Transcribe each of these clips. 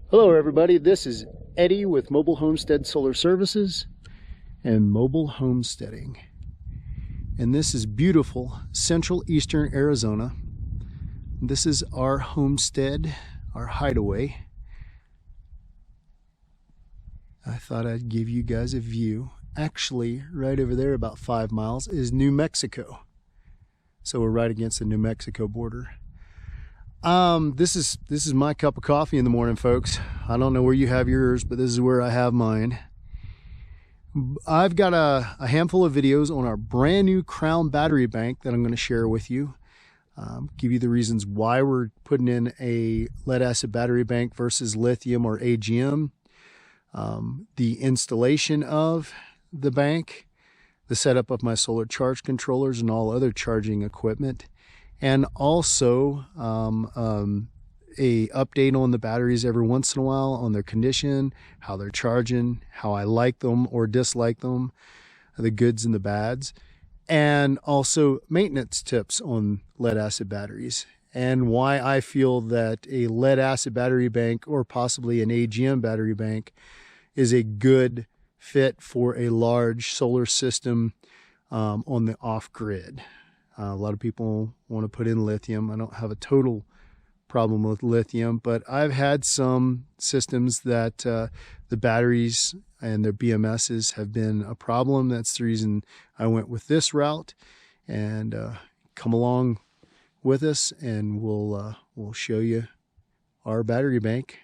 Hello everybody, this is Eddie with Mobile Homestead Solar Services and Mobile Homesteading. And this is beautiful central eastern Arizona. This is our homestead, our hideaway. I thought I'd give you guys a view. Actually, right over there about 5 miles is New Mexico. So we're right against the New Mexico border. This is my cup of coffee in the morning, folks. I don't know where you have yours, but this is where I have mine. I've got a handful of videos on our brand new Crown battery bank that I'm going to share with you. Give you the reasons why we're putting in a lead acid battery bank versus lithium or AGM. The installation of the bank, the setup of my solar charge controllers and all other charging equipment, and also a update on the batteries every once in a while on their condition, how they're charging, how I like them or dislike them, the goods and the bads, and also maintenance tips on lead acid batteries and why I feel that a lead acid battery bank or possibly an AGM battery bank is a good fit for a large solar system on the off-grid. A lot of people want to put in lithium. I don't have a total problem with lithium, but I've had some systems that the batteries and their BMSs have been a problem. That's the reason I went with this route. And come along with us and we'll show you our battery bank.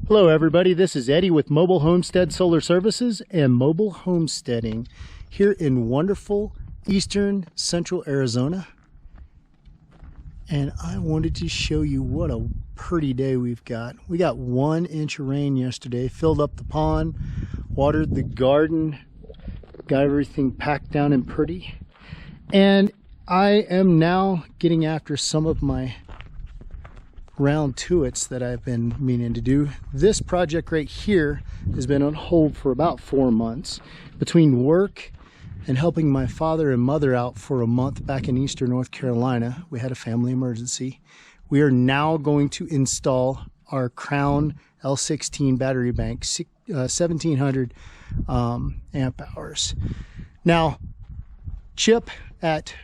Hello everybody, this is Eddie with Mobile Homestead Solar Services and Mobile Homesteading here in wonderful eastern central Arizona. And I wanted to show you what a pretty day we've got. We got 1 inch of rain yesterday, filled up the pond, watered the garden, got everything packed down and pretty. And I am now getting after some of my round tuits that I've been meaning to do. This project right here has been on hold for about 4 months. Between work and helping my father and mother out for a month back in eastern North Carolina, we had a family emergency. We are now going to install our Crown L16 battery bank, 1700 amp hours. Now, Chip at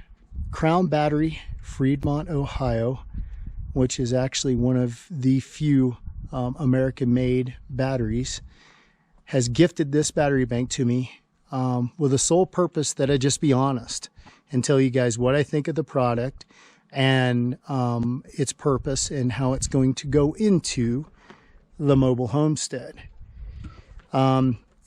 Crown Battery, Fremont, Ohio, which is actually one of the few American-made batteries, has gifted this battery bank to me with the sole purpose that I just be honest and tell you guys what I think of the product and its purpose and how it's going to go into the mobile homestead.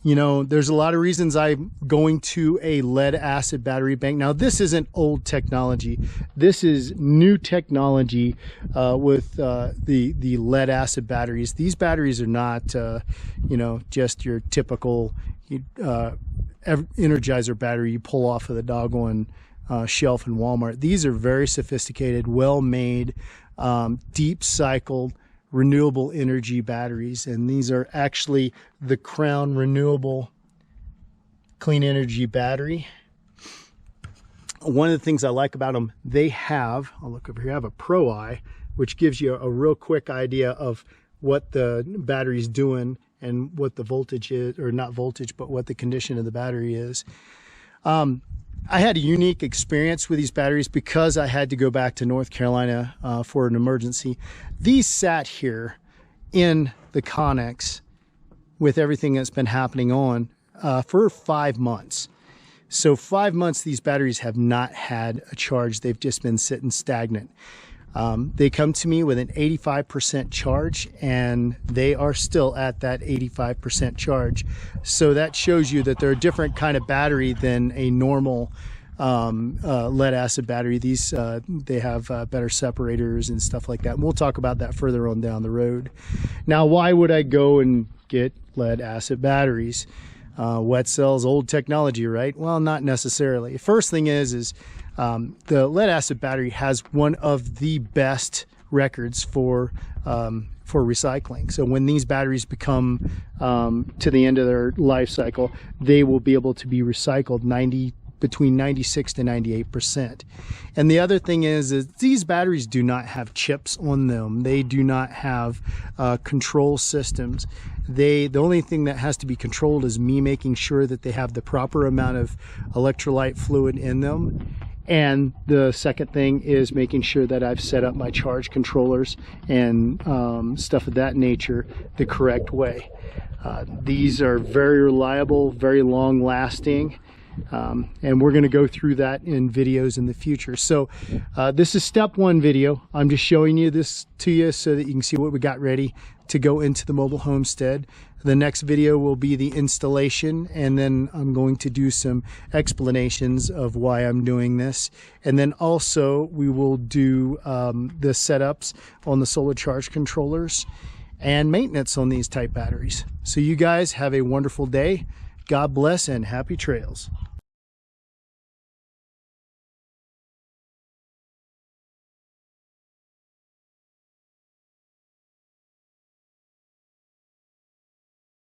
You know, there's a lot of reasons I'm going to a lead acid battery bank. Now, this isn't old technology. This is new technology with the lead acid batteries. These batteries are not, you know, just your typical Energizer battery you pull off of the doggone shelf in Walmart. These are very sophisticated, well-made, deep cycled, renewable energy batteries, and these are actually the Crown Renewable Clean Energy Battery. One of the things I like about them, they have, I'll look over here, I have a Pro Eye, which gives you a real quick idea of what the battery's doing and what the voltage is, or not voltage, but what the condition of the battery is. I had a unique experience with these batteries because I had to go back to North Carolina for an emergency. These sat here in the Connex with everything that's been happening on for 5 months. So 5 months these batteries have not had a charge. They've just been sitting stagnant. They come to me with an 85% charge, and they are still at that 85% charge. So that shows you that they're a different kind of battery than a normal lead acid battery. These they have better separators and stuff like that. And we'll talk about that further on down the road. Now, why would I go and get lead acid batteries? Wet cells, old technology, right? Well, not necessarily. First thing is the lead acid battery has one of the best records for recycling. So when these batteries become to the end of their life cycle, they will be able to be recycled 90 between 96 to 98%. And the other thing is these batteries do not have chips on them. They do not have control systems. The only thing that has to be controlled is me making sure that they have the proper amount of electrolyte fluid in them. And the second thing is making sure that I've set up my charge controllers and stuff of that nature the correct way. These are very reliable, very long lasting, and we're going to go through that in videos in the future. So this is step one video. I'm just showing you this to you so that you can see what we got ready to go into the mobile homestead. The next video will be the installation, and then I'm going to do some explanations of why I'm doing this. And then also we will do the setups on the solar charge controllers and maintenance on these type batteries. So you guys have a wonderful day. God bless and happy trails.